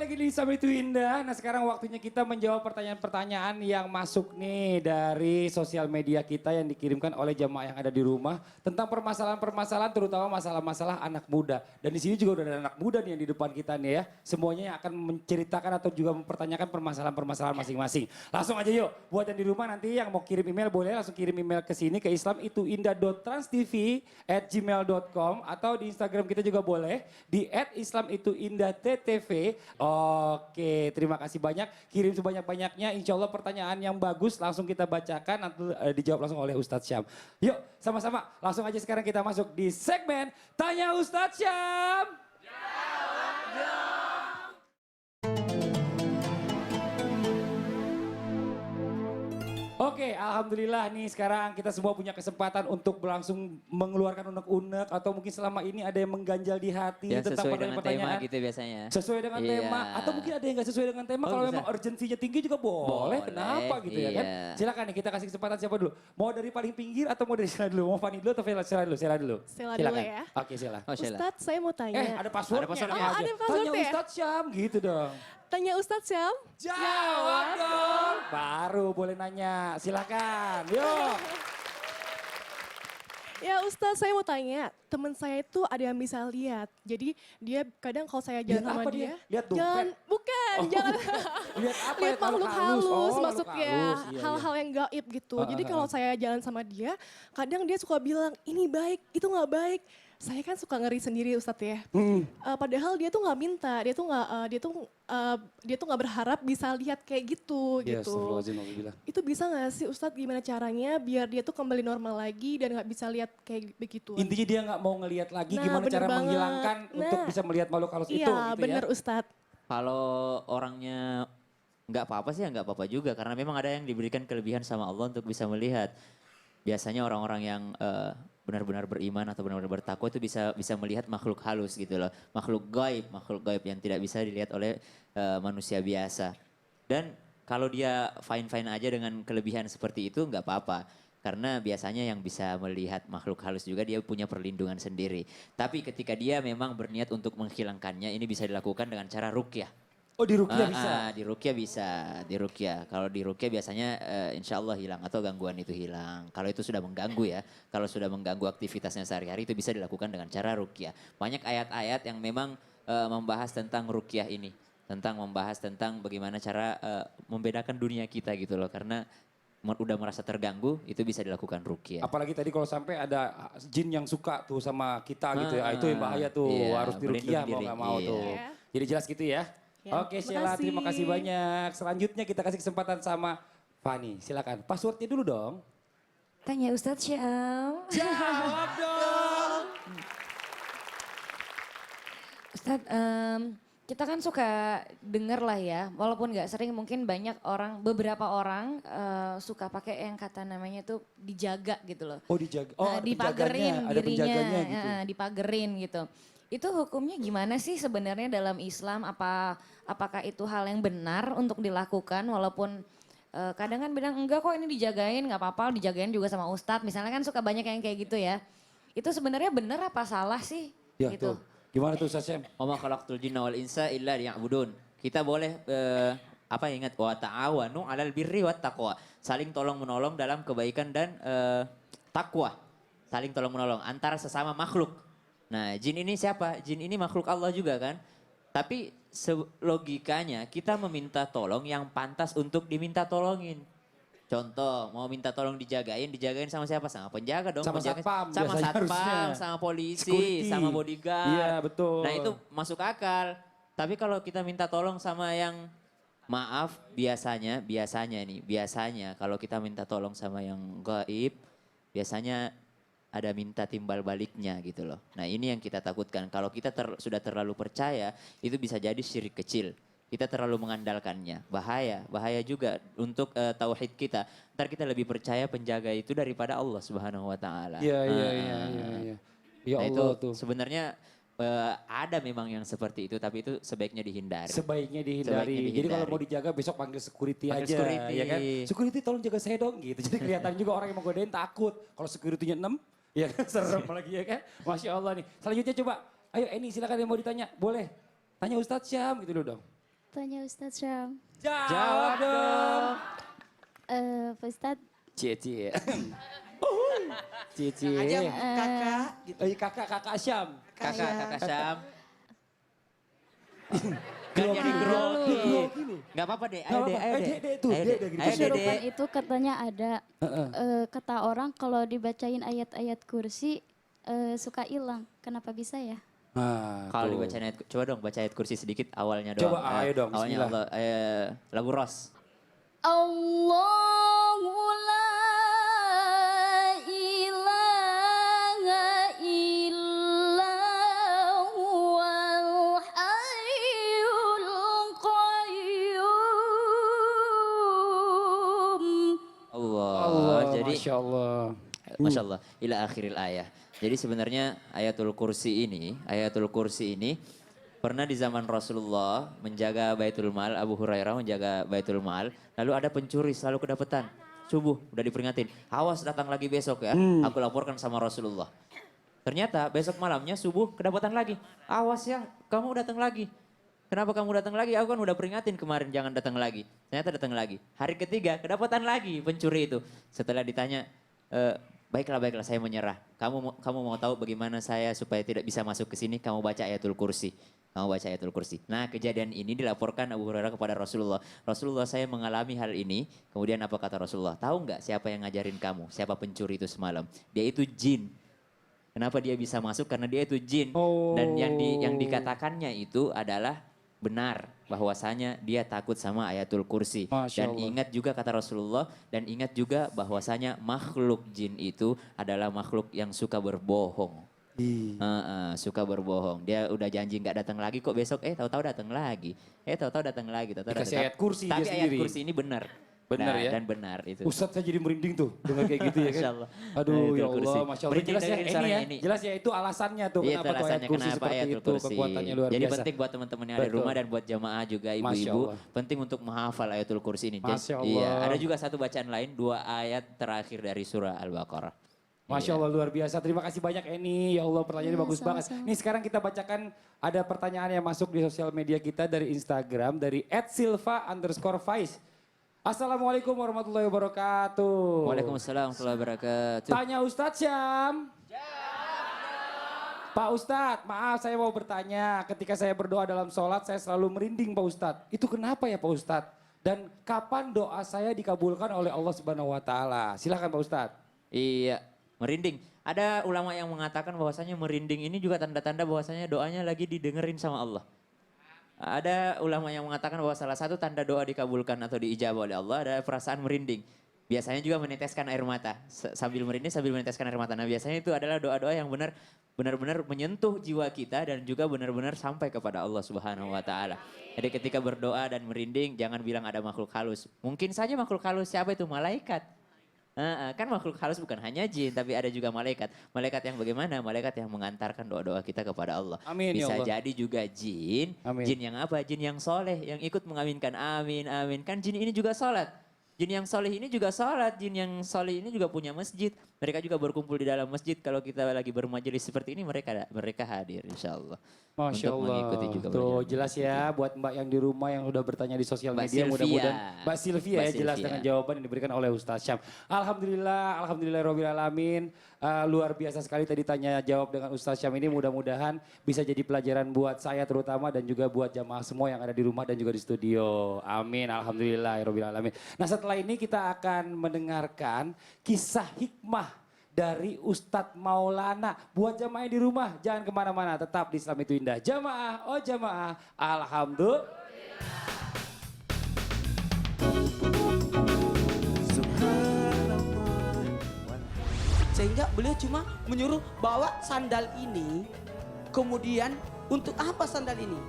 lagi di Islam Itu Indah. Nah sekarang waktunya kita menjawab pertanyaan-pertanyaan yang masuk nih dari sosial media kita yang dikirimkan oleh jamaah yang ada di rumah. Tentang permasalahan-permasalahan terutama masalah-masalah anak muda. Dan di sini juga udah ada anak muda nih yang di depan kita nih ya. Semuanya yang akan menceritakan atau juga mempertanyakan permasalahan-permasalahan masing-masing. Langsung aja yuk, buat yang di rumah nanti yang mau kirim email boleh langsung kirim email ke sini ke islamituindah.transtv@gmail.com atau di Instagram kita juga boleh di @islamituindahttv. Oke, terima kasih banyak. Kirim sebanyak-banyaknya. Insya Allah pertanyaan yang bagus langsung kita bacakan nanti dijawab langsung oleh Ustadz Syam. Yuk, sama-sama. Langsung aja sekarang kita masuk di segmen Tanya Ustadz Syam. Oke, alhamdulillah nih sekarang kita semua punya kesempatan untuk langsung mengeluarkan unek-unek atau mungkin selama ini ada yang mengganjal di hati Ya, tentang sesuai dengan tema pertanyaan-pertanyaan. gitu biasanya. Sesuai dengan Iya. tema atau mungkin ada yang nggak sesuai dengan tema Oh, kalau bisa. memang urgensinya tinggi juga boleh. Kenapa gitu ya kan? Iya. Silakan nih kita kasih kesempatan siapa dulu? Mau dari paling pinggir atau mau dari Sela dulu? Mau Fani dulu atau Sela dulu? Sela dulu. Sela Silakan. dulu ya. Oke, Sela. Oh, Sheila. Ustadz, saya mau tanya. Ada passwordnya. Ada passwordnya. Oh, ada password Tanya ya? Ustadz Syam gitu dong. Tanya Ustadz Syam. Jawab dong. Baru boleh nanya. Silakan. Yuk. Ya Ustadz, saya mau tanya. Teman saya itu ada yang bisa lihat. Jadi dia kadang kalau saya jalan Lihat sama apa dia. dia? Lihat dompet? Jalan, bukan. Oh. Jalan. Lihat apa Lihat ya? makhluk halus, makhluk masuknya. halus. Iya, Hal-hal yang gaib gitu. Jadi ah, kalau saya jalan sama dia, kadang dia suka bilang, ini baik, itu nggak baik. Saya kan suka ngeri sendiri Ustadz ya. Padahal dia tuh nggak minta, dia tuh nggak berharap bisa lihat kayak gitu Iya, gitu. astagfirullahaladzim, aku bilang. Itu bisa nggak sih Ustadz gimana caranya biar dia tuh kembali normal lagi dan nggak bisa lihat kayak begitu? Intinya dia nggak mau ngelihat lagi Nah, gimana bener cara banget. menghilangkan untuk Nah. bisa melihat makhluk halus itu Iya gitu bener ya. Ustadz. Kalau orangnya nggak apa-apa sih ya nggak apa-apa juga. Karena memang ada yang diberikan kelebihan sama Allah untuk bisa melihat. Biasanya orang-orang yang benar-benar beriman atau benar-benar bertakwa itu bisa melihat makhluk halus gitu loh. Makhluk gaib yang tidak bisa dilihat oleh manusia biasa. Dan kalau dia fine-fine aja dengan kelebihan seperti itu nggak apa-apa. Karena biasanya yang bisa melihat makhluk halus juga dia punya perlindungan sendiri. Tapi ketika dia memang berniat untuk menghilangkannya, ini bisa dilakukan dengan cara ruqyah. Oh di ruqyah bisa? Di ruqyah bisa, di ruqyah. Kalau di ruqyah biasanya insya Allah hilang atau gangguan itu hilang. Kalau itu sudah mengganggu ya, kalau sudah mengganggu aktivitasnya sehari-hari itu bisa dilakukan dengan cara ruqyah. Banyak ayat-ayat yang memang membahas tentang ruqyah ini. Tentang membahas tentang bagaimana cara membedakan dunia kita gitu loh. Karena udah merasa terganggu itu bisa dilakukan ruqyah. Apalagi tadi kalau sampai ada jin yang suka tuh sama kita gitu ya. Itu yang bahaya tuh, Iya, harus di ruqyah berlindung mau diri, nggak mau iya. tuh. Iya. Jadi jelas gitu ya. Ya, Oke Sheila, terima kasih banyak. Selanjutnya kita kasih kesempatan sama Fani. Silakan, passwordnya dulu dong. Tanya Ustadz Syam. Jawab dong. Ustadz, kita kan suka denger lah ya, walaupun nggak sering mungkin beberapa orang suka pakai yang kata namanya tuh dijaga gitu loh. Oh dijaga, oh ada dipagerin penjaganya, ada dirinya, penjaganya gitu. dipagerin gitu. Itu hukumnya gimana sih sebenarnya dalam Islam? Apakah itu hal yang benar untuk dilakukan walaupun kadang kan bilang enggak kok ini dijagain, nggak apa-apa dijagain juga sama Ustadz. Misalnya kan suka banyak yang kayak gitu ya. Itu sebenarnya benar apa salah sih? Ya gitu. tuh, gimana tuh Ustaz Syam? Wa ma khalaqtul jinna wal insa illa liya'budun. Kita boleh ingat wa ta'awanu 'alal birri wat taqwa. Saling tolong menolong dalam kebaikan dan takwa. Saling tolong menolong antara sesama makhluk. Nah, jin ini siapa? Jin ini makhluk Allah juga kan? Tapi logikanya kita meminta tolong yang pantas untuk diminta tolongin. Contoh, mau minta tolong dijagain sama siapa? Sama penjaga dong. Sama penjaga, satpam sama biasanya satpam, harusnya. sama polisi, Security. sama bodyguard. Iya betul. Nah itu masuk akal. Tapi kalau kita minta tolong sama yang maaf biasanya kalau kita minta tolong sama yang gaib biasanya ada minta timbal baliknya gitu loh. Nah ini yang kita takutkan. Kalau kita sudah terlalu percaya itu bisa jadi syirik kecil. Kita terlalu mengandalkannya. Bahaya juga untuk tauhid kita. Ntar kita lebih percaya penjaga itu daripada Allah Subhanahu wa taala. Iya. Ya Nah, Allah itu tuh. sebenarnya ada memang yang seperti itu tapi itu sebaiknya dihindari. Sebaiknya dihindari. Jadi kalau mau dijaga besok panggil security Panggil aja. security. Ya kan? Security tolong jaga saya dong gitu. Jadi kelihatan juga orang yang mau godain takut. Kalau security-nya 6, ya kan serem lagi ya kan. Masya Allah nih. Selanjutnya coba, ayo Eni silakan yang mau ditanya. Boleh. Tanya Ustadz Syam gitu dulu dong. Tanya Ustadz Syam. Jawab dong. Pak Ustadz, Cie. Cie. Aja kakak gitu. Oh iya kakak Syam. Kakak Syam. Grogi. Kan jadi grogi. Grogi. Gak apa-apa deh, Nggak ayo deh, apa-apa. ayo deh. Dek, tuh, Ayo Dek, deh, Dek, ayo deh, kesurupan Dek. itu katanya ada. Kata orang kalau dibacain ayat-ayat kursi suka hilang. Kenapa bisa ya? Nah, Kalau tuh. dibacain ayat, coba dong baca ayat kursi sedikit awalnya doang. Coba, ayo dong, Awalnya bismillah. Allah, lagu Ros. Allahu la ilaha illa huwal hayyul qayyum. Allah. Jadi, Masya Allah. Masya Allah, ila akhiril ayah. Jadi sebenarnya ayatul kursi ini pernah di zaman Rasulullah menjaga Baitul Mal, Abu Hurairah menjaga Baitul Mal, lalu ada pencuri selalu kedapetan. Subuh udah diperingatin, awas datang lagi besok ya, aku laporkan sama Rasulullah. Ternyata besok malamnya subuh kedapetan lagi, awas ya kamu datang lagi. Kenapa kamu datang lagi? Aku kan udah peringatin kemarin jangan datang lagi. Ternyata datang lagi. Hari ketiga kedapatan lagi pencuri itu. Setelah ditanya, baiklah saya menyerah. Kamu mau tahu bagaimana saya supaya tidak bisa masuk ke sini? Kamu baca ayatul kursi. Nah kejadian ini dilaporkan Abu Hurairah kepada Rasulullah. Rasulullah saya mengalami hal ini. Kemudian apa kata Rasulullah? Tahu nggak siapa yang ngajarin kamu? Siapa pencuri itu semalam? Dia itu jin. Kenapa dia bisa masuk? Karena dia itu jin. Dan yang dikatakannya itu adalah benar bahwasanya dia takut sama ayatul kursi. Masya Dan Allah. ingat juga kata Rasulullah dan ingat juga bahwasanya makhluk jin itu adalah makhluk yang suka berbohong. Suka berbohong. Dia udah janji nggak datang lagi kok besok tahu-tahu datang lagi. Tahu-tahu datang lagi. Dikasih ayat kursi Tapi dia ayat sendiri. kursi ini benar. Benar ya? Dan benar itu. Ustadz saya jadi merinding tuh dengan kayak gitu ya kan. Masya Allah. Aduh Ayatul ya kursi. Allah, Masya Allah. Merinding Jelas ya dengerin ini suaranya ya. ini. Jelas ya itu alasannya tuh Iya, kenapa tuh ayat alasannya kursi kenapa seperti ayatul itu. kursi. Kekuatannya luar Jadi biasa. penting buat teman-teman yang ada di Betul. rumah dan buat jamaah juga Masya ibu-ibu. Allah. Penting untuk menghafal ayatul kursi ini. Masya Iya, Allah. ada juga satu bacaan lain, 2 ayat terakhir dari surah Al-Baqarah. Masya Allah luar biasa. Terima kasih banyak Eni. Ya Allah pertanyaannya Iya, bagus banget. sama-sama. Nih sekarang kita bacakan ada pertanyaan yang masuk di sosial media kita dari Instagram dari @silva_faiz. Assalamualaikum warahmatullahi wabarakatuh. Waalaikumsalam warahmatullahi wabarakatuh. Tanya Ustadz Syam. Pak Ustadz, maaf saya mau bertanya. Ketika saya berdoa dalam sholat saya selalu merinding Pak Ustadz. Itu kenapa ya Pak Ustadz? Dan kapan doa saya dikabulkan oleh Allah Subhanahu Wa Taala? Silakan Pak Ustadz. Iya, merinding. Ada ulama yang mengatakan bahwasanya merinding ini juga tanda-tanda bahwasanya doanya lagi didengerin sama Allah. Ada ulama yang mengatakan bahwa salah satu tanda doa dikabulkan atau diijabah oleh Allah ada perasaan merinding. Biasanya juga meneteskan air mata. Sambil merinding sambil meneteskan air mata. Nah biasanya itu adalah doa-doa yang benar-benar menyentuh jiwa kita dan juga benar-benar sampai kepada Allah Subhanahu wa taala. Jadi ketika berdoa dan merinding jangan bilang ada makhluk halus. Mungkin saja makhluk halus siapa itu? Malaikat. Kan makhluk halus bukan hanya jin tapi ada juga malaikat. Malaikat yang bagaimana? Malaikat yang mengantarkan doa-doa kita kepada Allah. Amin, ya Bisa Allah. jadi juga jin. Amin. Jin yang apa? Jin yang soleh yang ikut mengaminkan amin amin. Kan jin ini juga sholat. Jin yang soleh ini juga sholat. Jin yang soleh ini juga punya masjid. Mereka juga berkumpul di dalam masjid. Kalau kita lagi bermajelis seperti ini mereka hadir insya Allah. Masya Untuk Allah. mengikuti juga Tuh perjalanan jelas ya buat Mbak yang di rumah yang udah bertanya di sosial Mbak media Sylvia. mudah-mudahan Mbak Sylvia Mbak ya jelas Sylvia. dengan jawaban yang diberikan oleh Ustaz Syam. Alhamdulillah Rabbil Alamin. Luar biasa sekali tadi tanya jawab dengan Ustaz Syam ini mudah-mudahan bisa jadi pelajaran buat saya terutama dan juga buat jamaah semua yang ada di rumah dan juga di studio. Amin. Alhamdulillah Rabbil Alamin. Nah setelah ini kita akan mendengarkan kisah hikmah dari Ustadz Maulana. Buat jamaah yang di rumah, jangan kemana-mana. Tetap di Islam itu Indah. Jamaah, oh jamaah. Alhamdulillah. Sehingga beliau cuma menyuruh bawa sandal ini. Kemudian untuk apa sandal ini?